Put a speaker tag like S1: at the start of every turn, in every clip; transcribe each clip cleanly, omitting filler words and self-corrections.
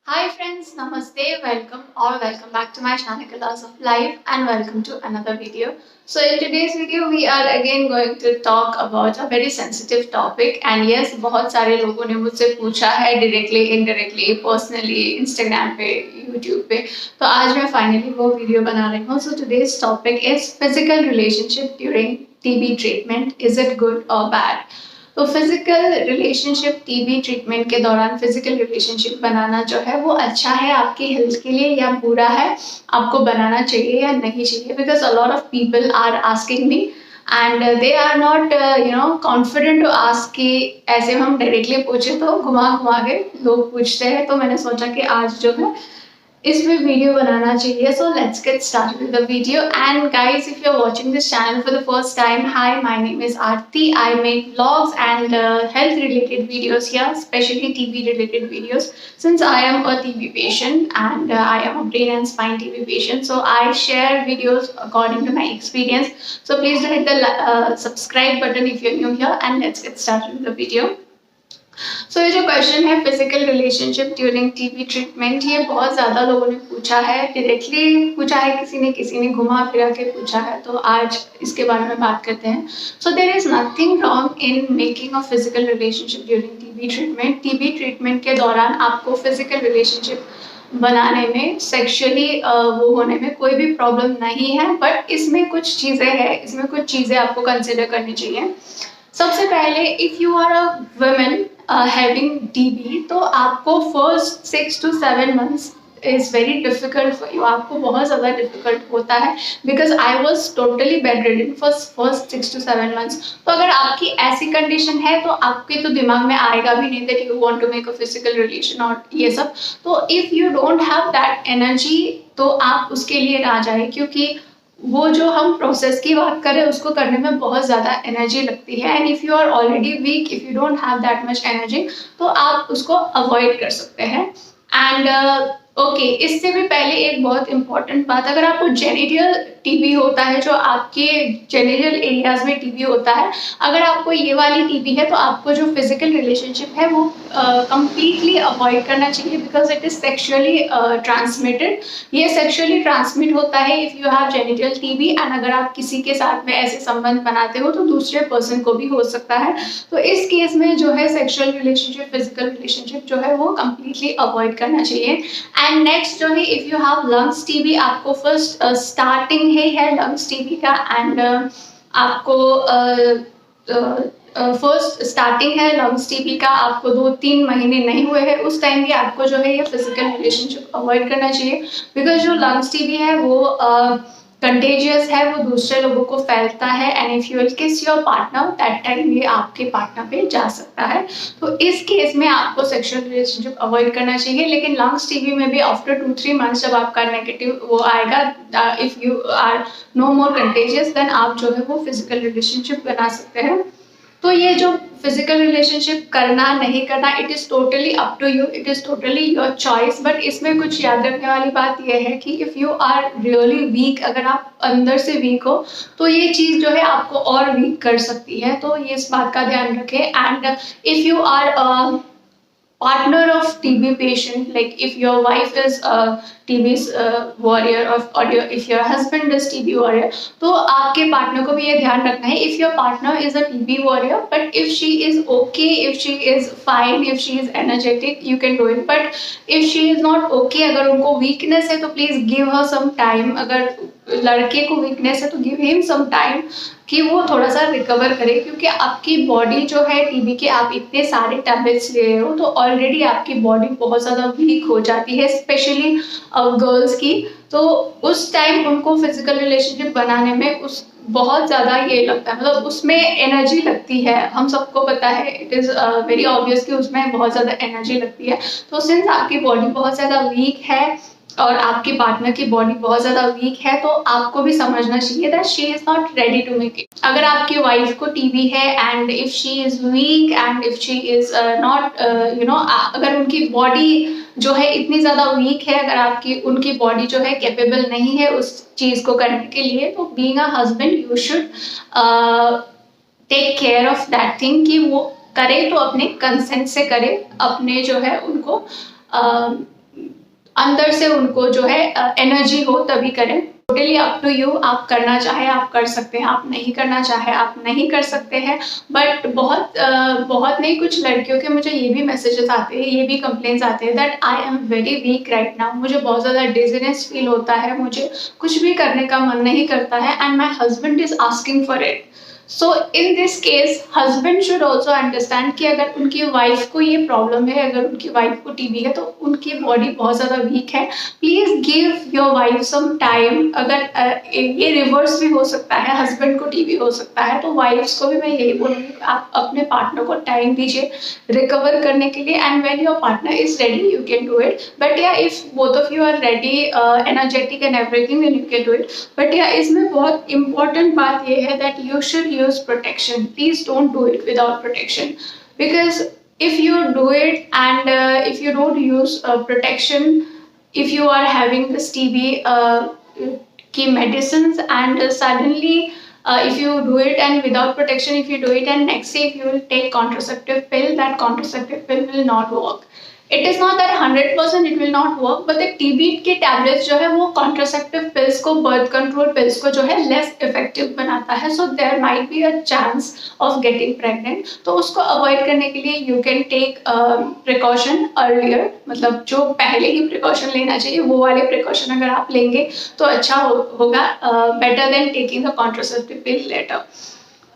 S1: Hi friends, Namaste, welcome back to my channel Colors of Life and welcome to another video. So in today's video we are again going to talk about a very sensitive topic and yes, बहुत सारे लोगों ने मुझसे पूछा है directly, indirectly, personally, Instagram पे, YouTube पे, तो आज मैं finally वो video बना रही हूँ. So today's topic is physical relationship during TB treatment. Is it good or bad? तो फिजिकल रिलेशनशिप टीबी ट्रीटमेंट के दौरान फिजिकल रिलेशनशिप बनाना जो है वो अच्छा है आपकी हेल्थ के लिए या बुरा है, आपको बनाना चाहिए या नहीं चाहिए? Because a lot of people are asking me and they are not confident to ask कि ऐसे हम डायरेक्टली पूछे तो घुमा घुमा के लोग पूछते हैं. तो मैंने सोचा कि आज जो है इसमें वीडियो बनाना चाहिए. So let's get started with the video. And guys, if you are watching this channel for the first time, hi, my name is Aarti. I make vlogs and health related videos here, especially TB related videos, since I am a TB patient and I am a brain and spine TB patient, so I share videos according to my experience. So please do hit the subscribe button if you're new here and let's get started with the video. ये जो question है physical relationship during TB treatment, ये बहुत ज़्यादा लोगों ने पूछा है, डायरेक्टली पूछा है, किसी ने घुमा फिरा के पूछा है, तो आज इसके बारे में बात करते हैं. So there is nothing wrong in making a physical relationship during TB treatment. TB treatment के दौरान आपको फिजिकल रिलेशनशिप बनाने में, सेक्सुअली वो होने में कोई भी प्रॉब्लम नहीं है, बट इसमें कुछ चीज़ें आपको कंसिडर करनी चाहिए. सबसे पहले, if you are a women having TB, तो आपको first 6 to 7 months is very difficult for you. आपको बहुत ज़्यादा डिफिकल्ट होता है because I was totally bedridden first 6 to 7 months. तो अगर आपकी ऐसी कंडीशन है तो आपके तो दिमाग में आएगा भी नहीं that you want to make a physical relation और ये सब. तो if you don't have that energy तो आप उसके लिए ना जाए, क्योंकि वो जो हम प्रोसेस की बात करें उसको करने में बहुत ज़्यादा एनर्जी लगती है. And if you are already weak, if you don't have that much energy, तो आप उसको अवॉइड कर सकते हैं. एंड ओके, इससे भी पहले एक बहुत इंपॉर्टेंट बात, अगर आपको जेनिटल टीबी होता है, जो आपके जेनिटल एरियाज में टीबी होता है, अगर आपको ये वाली टीबी है तो आपको जो फिजिकल रिलेशनशिप है वो कंप्लीटली अवॉइड करना चाहिए because it is sexually transmitted. ये सेक्सुअली ट्रांसमिट होता है if you have genital TB, and अगर आप किसी के साथ में ऐसे संबंध बनाते हो तो दूसरे पर्सन को भी हो सकता है. तो इस केस में जो है सेक्सुअल रिलेशनशिप, फिजिकल रिलेशनशिप जो है वो कंप्लीटली अवॉइड करना चाहिए. एंड नेक्स्ट जो है, if you have lungs TB, आपको फर्स्ट स्टार्टिंग है लंग्स टीबी का, एंड आपको फर्स्ट स्टार्टिंग है लंग्स टीबी का, आपको 2-3 महीने नहीं हुए हैं, उस टाइम भी आपको जो है ये फिजिकल रिलेशनशिप अवॉइड करना चाहिए बिकॉज जो लंग्स टीबी है वो कंटेजियस है, वो दूसरे लोगों को फैलता है. एंड इफ यू विल किस योर पार्टनर, दैट टाइम ये आपके पार्टनर पे जा सकता है. तो इस केस में आपको सेक्सुअल रिलेशनशिप अवॉइड करना चाहिए. लेकिन लंग्स टीबी में भी आफ्टर 2-3 months जब आपका नेगेटिव वो आएगा, if you are no more contagious, then आप जो है वो फिजिकल रिलेशनशिप बना सकते हैं. तो ये जो फिजिकल रिलेशनशिप करना नहीं करना, it is totally up to you, it is totally your choice. But इसमें कुछ याद रखने वाली बात यह है कि इफ़ यू आर रियली वीक, अगर आप अंदर से वीक हो तो ये चीज़ जो है आपको और वीक कर सकती है. तो ये इस बात का ध्यान रखें. And if you are partner of TB patient, like if your wife is a TB warrior or if your husband is TB warrior, तो आपके पार्टनर को भी ये ध्यान रखना है. If your partner is a TB warrior, but if she is okay, if she is fine, if she is energetic, you can do it. But if she is not okay, अगर उनको weakness है तो please give her some time. अगर लड़के को weakness है तो give him some time कि वो थोड़ा सा रिकवर करे, क्योंकि आपकी बॉडी जो है टीबी के, आप इतने सारे टैबलेट्स ले रहे हो तो ऑलरेडी आपकी बॉडी बहुत ज़्यादा वीक हो जाती है, स्पेशली गर्ल्स की. तो उस टाइम उनको फिजिकल रिलेशनशिप बनाने में उस बहुत ज़्यादा ये लगता है, मतलब उसमें एनर्जी लगती है. हम सबको पता है, इट इज़ वेरी ऑब्वियस कि उसमें बहुत ज़्यादा एनर्जी लगती है. तो सिंस आपकी बॉडी बहुत ज़्यादा वीक है और आपके पार्टनर की बॉडी बहुत ज़्यादा वीक है, तो आपको भी समझना चाहिए that she is not ready to make it. अगर आपकी वाइफ को टीबी है and if she is weak and if she is not अगर उनकी बॉडी जो है इतनी ज़्यादा वीक है, अगर उनकी बॉडी जो है कैपेबल नहीं है उस चीज़ को करने के लिए, तो being a husband you should take care of that thing कि वो करे तो अपने कंसेंट से करे, अपने जो है उनको अंदर से उनको जो है एनर्जी हो तभी करें। टोटली अप टू यू, आप करना चाहे आप कर सकते हैं, आप नहीं करना चाहे आप नहीं कर सकते हैं। बट बहुत नहीं, कुछ लड़कियों के मुझे ये भी मैसेजेस आते हैं, ये भी कंप्लेंट्स आते हैं that I am very weak right now, मुझे बहुत ज़्यादा डिजीनेस फील होता है, मुझे कुछ भी करने का मन नहीं करता है and my husband is asking for it. So in this case husband should also understand कि अगर उनकी वाइफ को ये प्रॉब्लम है, अगर उनकी वाइफ को टीबी है तो उनकी बॉडी बहुत ज़्यादा वीक है, please give your wife some time. अगर ये रिवर्स भी हो सकता है, हस्बैंड को टीबी हो सकता है, तो वाइफ्स को भी मैं यही बोलूँगी आप अपने पार्टनर को टाइम दीजिए रिकवर करने के लिए, and when your partner is ready you can do it. But या if both of you are ready energetic and everything then you can do it. But या इसमें बहुत इंपॉर्टेंट बात ये है that you should use protection. Please don't do it without protection, because if you do it and if you don't use protection, if you are having this TB key medicines and suddenly if you do it and without protection, if you do it and next day if you will take contraceptive pill, that contraceptive pill will not work. It is not that 100% it will not work, but the TB के tablets जो है वो contraceptive pills को, birth control pills को जो है less effective बनाता है। So there might be a chance of getting pregnant. तो उसको अवॉइड करने के लिए you can take precaution earlier, मतलब जो पहले ही प्रिकॉशन लेना चाहिए वो वाले प्रिकॉशन अगर आप लेंगे तो अच्छा होगा, better than taking the contraceptive pill later.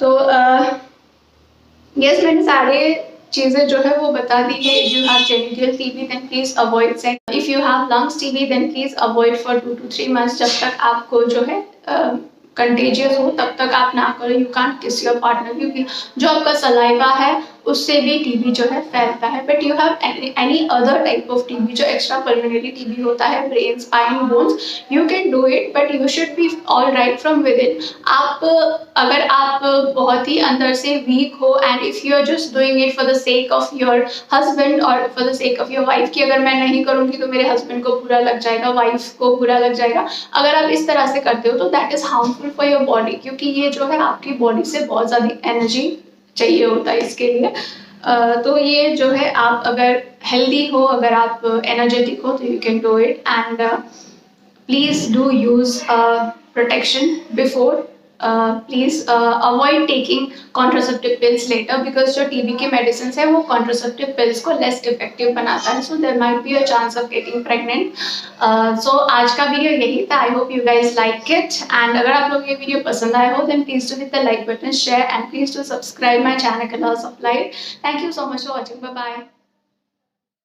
S1: तो यस, मैंने सारे चीजें जो है वो बता दी है। If you have genital TB then please avoid sex. If you have lungs TB then please avoid for 2 to 3 months, जब तक आपको जो है कंटेजियस हो तब तक आप ना करो। यू कांट किस योर पार्टनर, क्योंकि जो आपका सलाइवा है उससे भी टीबी जो है फैलता है। But you have any other type of TB, जो एक्स्ट्रा पल्मोनरी टीबी होता है, brain, spine, bones, you can do it but you should be all right from within. आप अगर आप बहुत ही अंदर से वीक हो and if you are just doing it for the sake of your husband और for the sake of your wife, कि अगर मैं नहीं करूँगी तो मेरे हस्बैंड को बुरा लग जाएगा, वाइफ को बुरा लग जाएगा, अगर आप इस तरह से करते हो तो that is harmful for your body, क्योंकि ये जो है आपकी बॉडी से बहुत ज़्यादा एनर्जी चाहिए होता है इसके लिए। तो ये जो है आप अगर हेल्दी हो, अगर आप एनर्जेटिक हो तो you can do it, and please do use protection before. Please avoid taking contraceptive pills later, because जो टीबी के मेडिसिन है वो कॉन्ट्रासेप्टिव पिल्स को लेस इफेक्टिव बनाता है। So there might be a chance of getting pregnant. So आज का video यही था। I hope you guys like it, and अगर आप लोग ये वीडियो पसंद आए हो then please do hit the like button, share and please do subscribe my channel colours of life. Thank you so much for watching, bye bye.